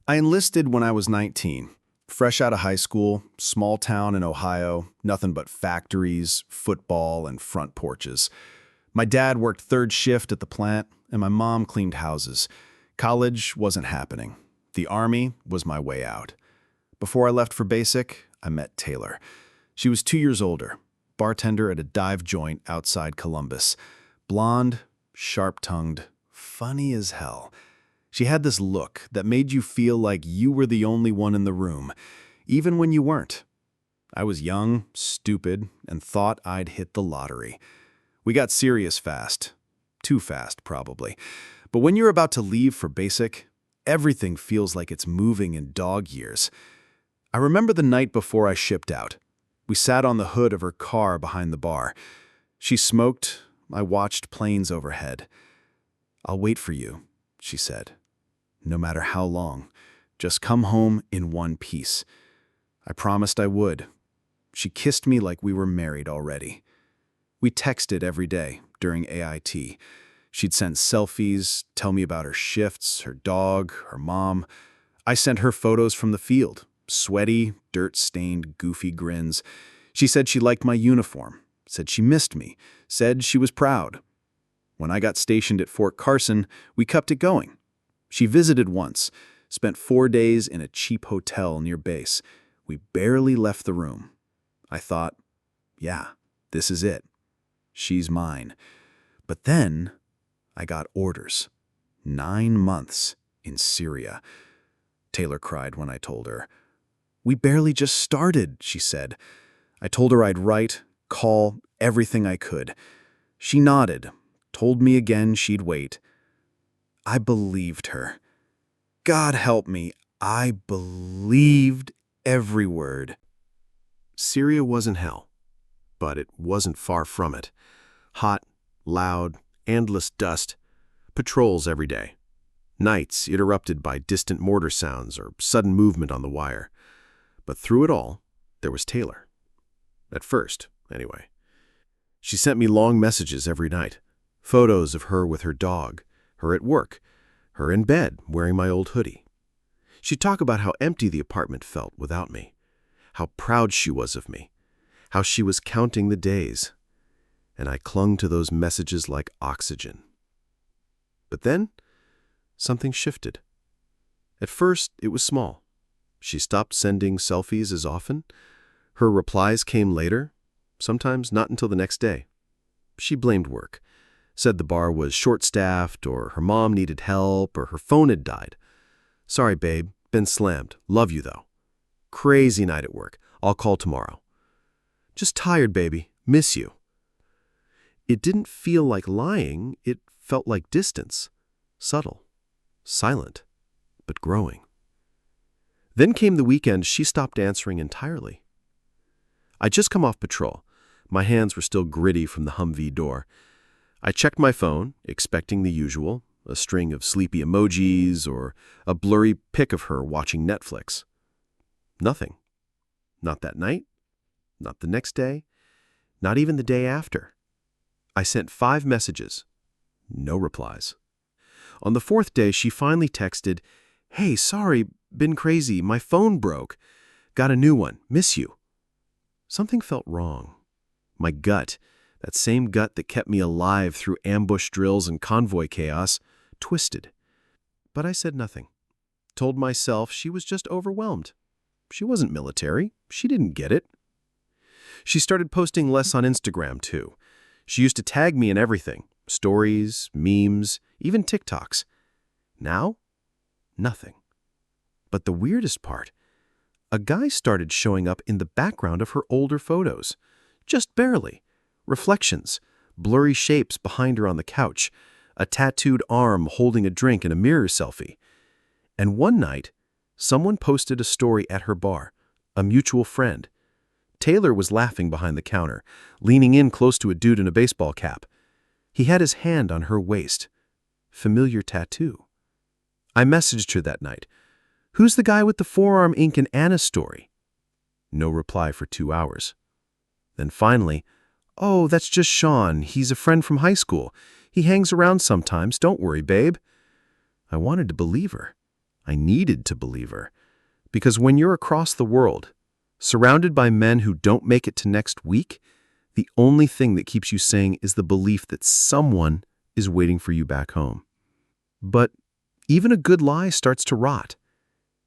I enlisted when I was 19. Fresh out of high school, small town in Ohio, nothing but factories, football, and front porches. My dad worked third shift at the plant, and my mom cleaned houses. College wasn't happening. The Army was my way out. Before I left for basic, I met Taylor. She was 2 years older, bartender at a dive joint outside Columbus. Blonde, sharp-tongued, funny as hell. She had this look that made you feel like you were the only one in the room, even when you weren't. I was young, stupid, and thought I'd hit the lottery. We got serious fast. Too fast, probably. But when you're about to leave for basic, everything feels like it's moving in dog years. I remember the night before I shipped out. We sat on the hood of her car behind the bar. She smoked. I watched planes overhead. "I'll wait for you," she said. "No matter how long. Just come home in one piece." I promised I would. She kissed me like we were married already. We texted every day during AIT. She'd send selfies, tell me about her shifts, her dog, her mom. I sent her photos from the field, sweaty, dirt-stained, goofy grins. She said she liked my uniform, said she missed me, said she was proud. When I got stationed at Fort Carson, we kept it going. She visited once, spent 4 days in a cheap hotel near base. We barely left the room. I thought, yeah, this is it. She's mine. But then I got orders. 9 months in Syria. Taylor cried when I told her. "We barely just started," she said. I told her I'd write, call, everything I could. She nodded, told me again she'd wait. I believed her. God help me, I believed every word. Syria wasn't hell, but it wasn't far from it. Hot, loud, endless dust, patrols every day. Nights interrupted by distant mortar sounds or sudden movement on the wire. But through it all, there was Taylor. At first, anyway. She sent me long messages every night, photos of her with her dog, her at work, her in bed wearing my old hoodie. She'd talk about how empty the apartment felt without me, how proud she was of me, how she was counting the days. And I clung to those messages like oxygen. But then, something shifted. At first, it was small. She stopped sending selfies as often. Her replies came later, sometimes not until the next day. She blamed work, said the bar was short-staffed, or her mom needed help, or her phone had died. "Sorry, babe, been slammed. Love you, though. Crazy night at work. I'll call tomorrow. Just tired, baby. Miss you." It didn't feel like lying. It felt like distance. Subtle, silent, but growing. Then came the weekend she stopped answering entirely. I'd just come off patrol. My hands were still gritty from the Humvee door. I checked my phone, expecting the usual, a string of sleepy emojis or a blurry pic of her watching Netflix. Nothing. Not that night, not the next day, not even the day after. I sent 5 messages. No replies. On the 4th day, she finally texted, "Hey, sorry, been crazy. My phone broke. Got a new one. Miss you." Something felt wrong. My gut, that same gut that kept me alive through ambush drills and convoy chaos, twisted. But I said nothing. Told myself she was just overwhelmed. She wasn't military. She didn't get it. She started posting less on Instagram, too. She used to tag me in everything. Stories, memes, even TikToks. Now, nothing. But the weirdest part, a guy started showing up in the background of her older photos. Just barely. Reflections, blurry shapes behind her on the couch, a tattooed arm holding a drink in a mirror selfie. And one night, someone posted a story at her bar, a mutual friend. Taylor was laughing behind the counter, leaning in close to a dude in a baseball cap. He had his hand on her waist. Familiar tattoo. I messaged her that night. "Who's the guy with the forearm ink in Anna's story?" No reply for 2 hours. Then finally, "Oh, that's just Sean. He's a friend from high school. He hangs around sometimes. Don't worry, babe." I wanted to believe her. I needed to believe her. Because when you're across the world, surrounded by men who don't make it to next week, the only thing that keeps you sane is the belief that someone is waiting for you back home. But even a good lie starts to rot.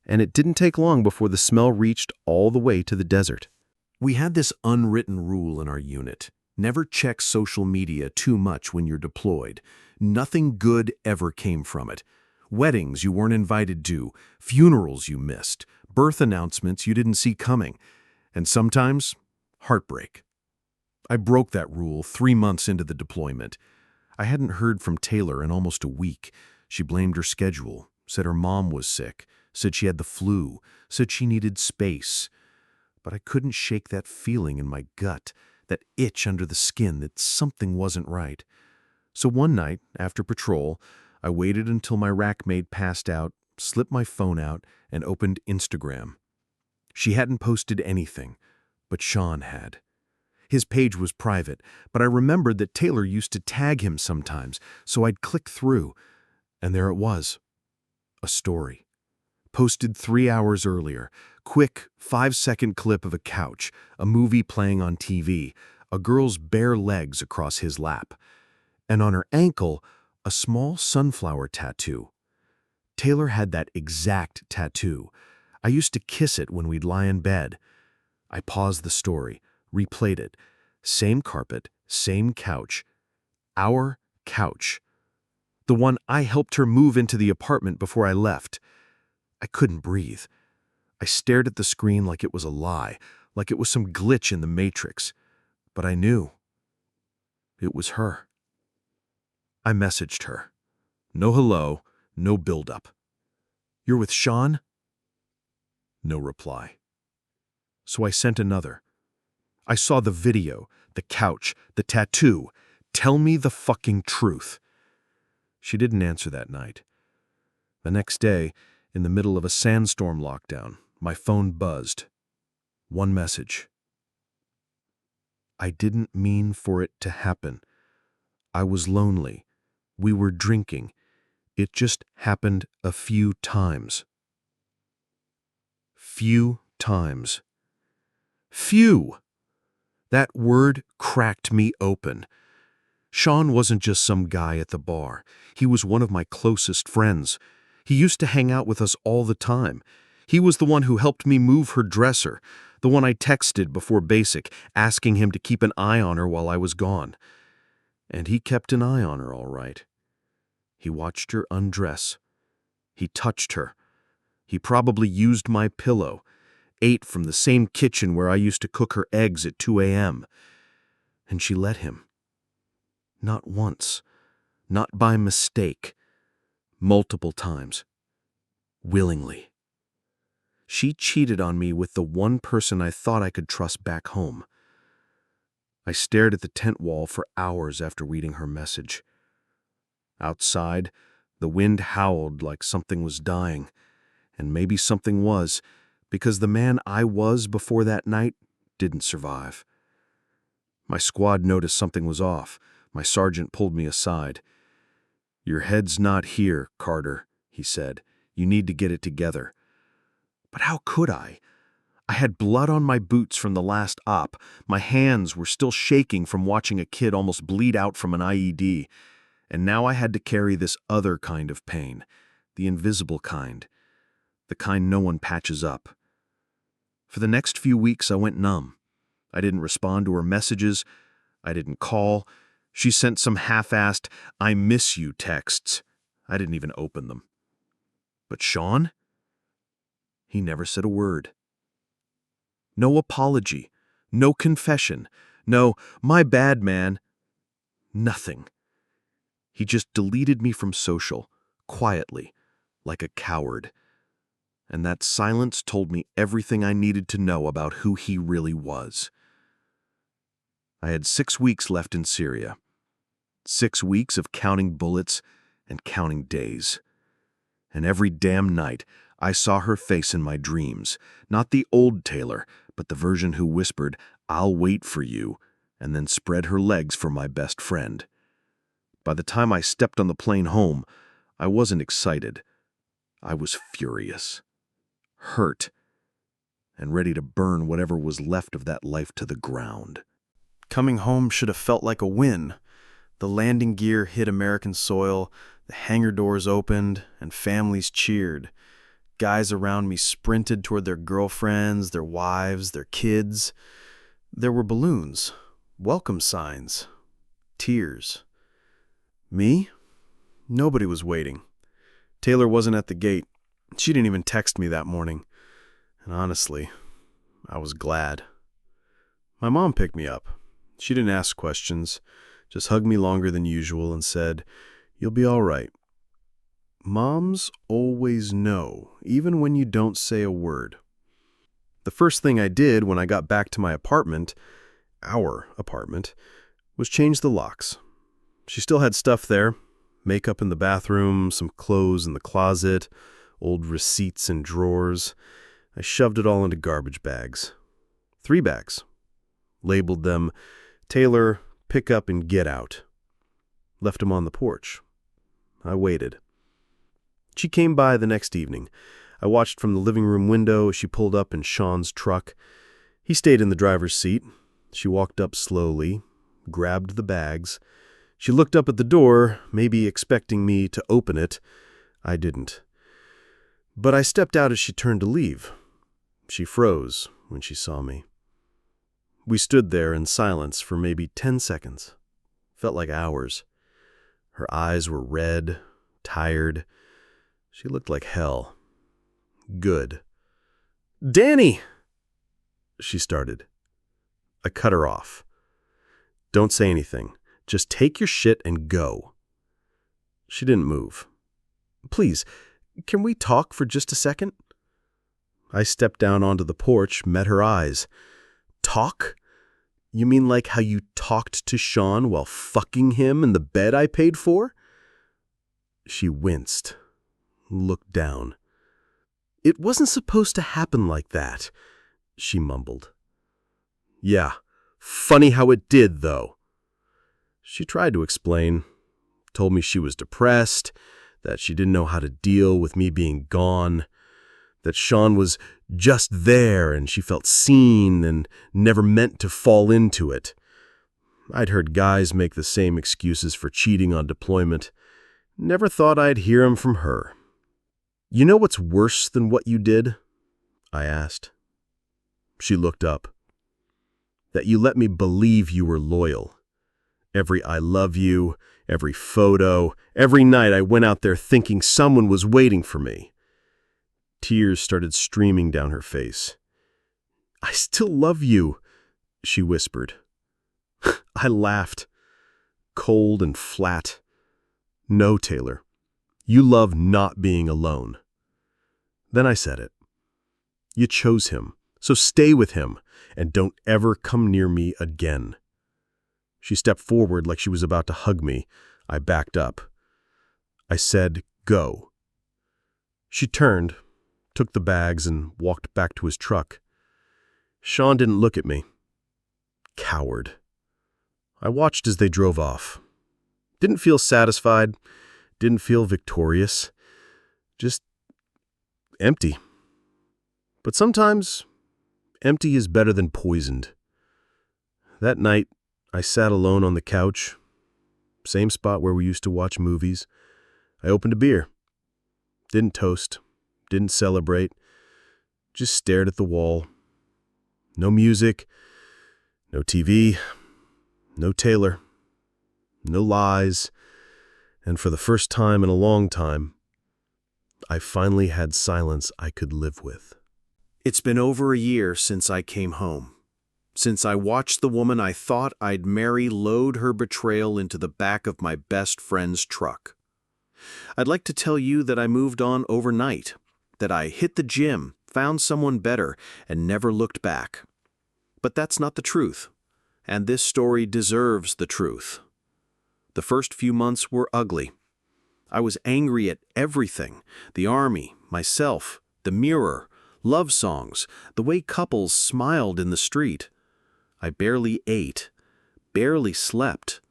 And it didn't take long before the smell reached all the way to the desert. We had this unwritten rule in our unit. Never check social media too much when you're deployed. Nothing good ever came from it. Weddings you weren't invited to, funerals you missed, birth announcements you didn't see coming, and sometimes heartbreak. I broke that rule 3 months into the deployment. I hadn't heard from Taylor in almost a week. She blamed her schedule, said her mom was sick, said she had the flu, said she needed space. But I couldn't shake that feeling in my gut, that itch under the skin that something wasn't right. So one night, after patrol, I waited until my rackmate passed out, slipped my phone out, and opened Instagram. She hadn't posted anything, but Sean had. His page was private, but I remembered that Taylor used to tag him sometimes, so I'd click through, and there it was. A story. Posted 3 hours earlier. Quick, 5-second clip of a couch, a movie playing on TV, a girl's bare legs across his lap, and on her ankle, a small sunflower tattoo. Taylor had that exact tattoo. I used to kiss it when we'd lie in bed. I paused the story, replayed it. Same carpet, same couch. Our couch. The one I helped her move into the apartment before I left. I couldn't breathe. I stared at the screen like it was a lie, like it was some glitch in the Matrix. But I knew. It was her. I messaged her. No hello, no build-up. "You're with Sean?" No reply. So I sent another. "I saw the video, the couch, the tattoo. Tell me the fucking truth." She didn't answer that night. The next day, in the middle of a sandstorm lockdown, my phone buzzed. One message. "I didn't mean for it to happen. I was lonely. We were drinking. It just happened a few times." Few times. Few! That word cracked me open. Sean wasn't just some guy at the bar. He was one of my closest friends. He used to hang out with us all the time. He was the one who helped me move her dresser, the one I texted before basic, asking him to keep an eye on her while I was gone. And he kept an eye on her, all right. He watched her undress. He touched her. He probably used my pillow, ate from the same kitchen where I used to cook her eggs at 2 a.m. And she let him. Not once, not by mistake, multiple times, willingly. She cheated on me with the one person I thought I could trust back home. I stared at the tent wall for hours after reading her message. Outside, the wind howled like something was dying, and maybe something was, because the man I was before that night didn't survive. My squad noticed something was off. My sergeant pulled me aside. "Your head's not here, Carter," he said. "You need to get it together." But how could I? I had blood on my boots from the last op. My hands were still shaking from watching a kid almost bleed out from an IED. And now I had to carry this other kind of pain, the invisible kind, the kind no one patches up. For the next few weeks, I went numb. I didn't respond to her messages. I didn't call. She sent some half-assed, "I miss you" texts. I didn't even open them. But Sean? He never said a word. No apology. No confession. No, "My bad, man." Nothing. He just deleted me from social, quietly, like a coward. And that silence told me everything I needed to know about who he really was. I had 6 weeks left in Syria. 6 weeks of counting bullets and counting days. And every damn night, I saw her face in my dreams, not the old Taylor, but the version who whispered, "I'll wait for you," and then spread her legs for my best friend. By the time I stepped on the plane home, I wasn't excited. I was furious, hurt, and ready to burn whatever was left of that life to the ground. Coming home should have felt like a win. The landing gear hit American soil, the hangar doors opened, and families cheered. Guys around me sprinted toward their girlfriends, their wives, their kids. There were balloons, welcome signs, tears. Me? Nobody was waiting. Taylor wasn't at the gate. She didn't even text me that morning. And honestly, I was glad. My mom picked me up. She didn't ask questions, just hugged me longer than usual and said, "You'll be all right." Moms always know, even when you don't say a word. The first thing I did when I got back to my apartment, our apartment, was change the locks. She still had stuff there, makeup in the bathroom, some clothes in the closet, old receipts in drawers. I shoved it all into garbage bags. 3 bags. Labeled them Taylor, pick up and get out. Left them on the porch. I waited. She came by the next evening. I watched from the living room window as she pulled up in Sean's truck. He stayed in the driver's seat. She walked up slowly, grabbed the bags. She looked up at the door, maybe expecting me to open it. I didn't. But I stepped out as she turned to leave. She froze when she saw me. We stood there in silence for maybe 10 seconds. Felt like hours. Her eyes were red, tired. She looked like hell. Good. "Danny!" she started. I cut her off. "Don't say anything. Just take your shit and go." She didn't move. "Please, can we talk for just a second?" I stepped down onto the porch, met her eyes. "Talk? You mean like how you talked to Sean while fucking him in the bed I paid for?" She winced, looked down. "It wasn't supposed to happen like that," she mumbled. "Yeah, funny how it did, though." She tried to explain, told me she was depressed, that she didn't know how to deal with me being gone, that Sean was just there and she felt seen and never meant to fall into it. I'd heard guys make the same excuses for cheating on deployment. Never thought I'd hear 'em from her. "You know what's worse than what you did?" I asked. She looked up. "That you let me believe you were loyal. Every I love you, every photo, every night I went out there thinking someone was waiting for me." Tears started streaming down her face. "I still love you," she whispered. I laughed, cold and flat. "No, Taylor, you love not being alone." Then I said it. "You chose him, so stay with him, and don't ever come near me again." She stepped forward like she was about to hug me. I backed up. I said, "Go." She turned, took the bags, and walked back to his truck. Sean didn't look at me. Coward. I watched as they drove off. Didn't feel satisfied, didn't feel victorious. Just empty. But sometimes, empty is better than poisoned. That night, I sat alone on the couch, same spot where we used to watch movies. I opened a beer. Didn't toast, didn't celebrate, just stared at the wall. No music, no TV, no Taylor, no lies, and for the first time in a long time, I finally had silence I could live with. It's been over a year since I came home, since I watched the woman I thought I'd marry load her betrayal into the back of my best friend's truck. I'd like to tell you that I moved on overnight, that I hit the gym, found someone better, and never looked back. But that's not the truth, and this story deserves the truth. The first few months were ugly. I was angry at everything: the army, myself, the mirror, love songs, the way couples smiled in the street. I barely ate, barely slept.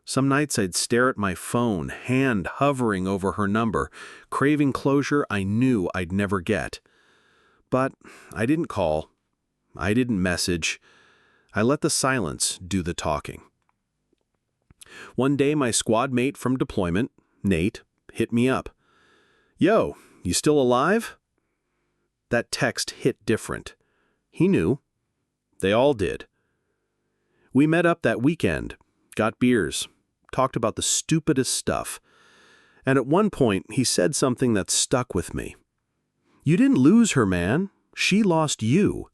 Some nights I'd stare at my phone, hand hovering over her number, craving closure I knew I'd never get. But I didn't call. I didn't message. I let the silence do the talking. One day my squad mate from deployment, Nate, hit me up. "Yo, you still alive?" That text hit different. He knew. They all did. We met up that weekend, got beers, talked about the stupidest stuff. And at one point, he said something that stuck with me. "You didn't lose her, man. She lost you.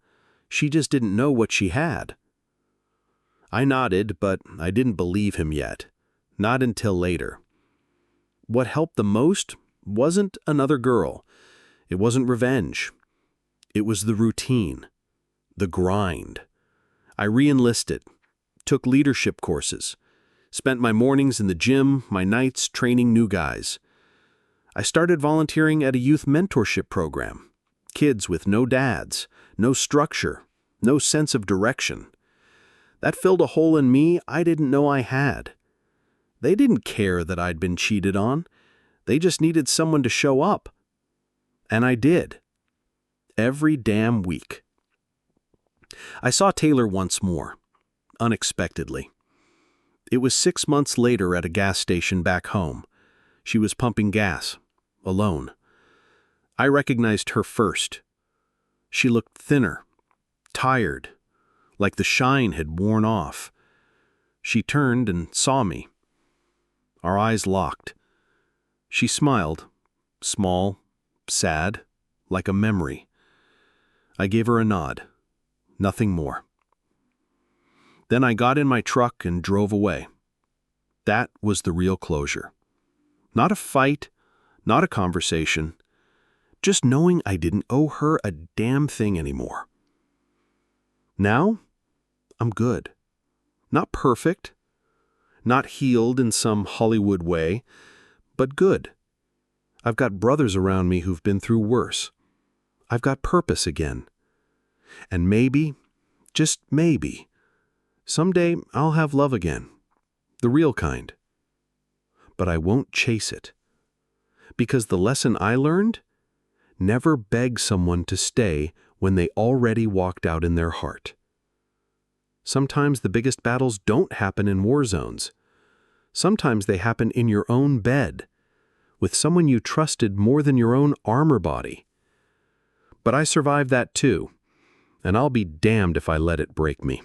She just didn't know what she had." I nodded, but I didn't believe him yet. Not until later. What helped the most wasn't another girl. It wasn't revenge. It was the routine. The grind. I re-enlisted. Took leadership courses. Spent my mornings in the gym, my nights training new guys. I started volunteering at a youth mentorship program. Kids with no dads, no structure, no sense of direction. That filled a hole in me I didn't know I had. They didn't care that I'd been cheated on. They just needed someone to show up. And I did. Every damn week. I saw Taylor once more, unexpectedly. It was 6 months later at a gas station back home. She was pumping gas, alone. I recognized her first. She looked thinner, tired, like the shine had worn off. She turned and saw me. Our eyes locked. She smiled, small, sad, like a memory. I gave her a nod. Nothing more. Then I got in my truck and drove away. That was the real closure. Not a fight, not a conversation. Just knowing I didn't owe her a damn thing anymore. Now, I'm good. Not perfect. Not healed in some Hollywood way, but good. I've got brothers around me who've been through worse. I've got purpose again. And maybe, just maybe, someday I'll have love again. The real kind. But I won't chase it. Because the lesson I learned: never beg someone to stay when they already walked out in their heart. Sometimes the biggest battles don't happen in war zones. Sometimes they happen in your own bed, with someone you trusted more than your own armor body. But I survived that too, and I'll be damned if I let it break me.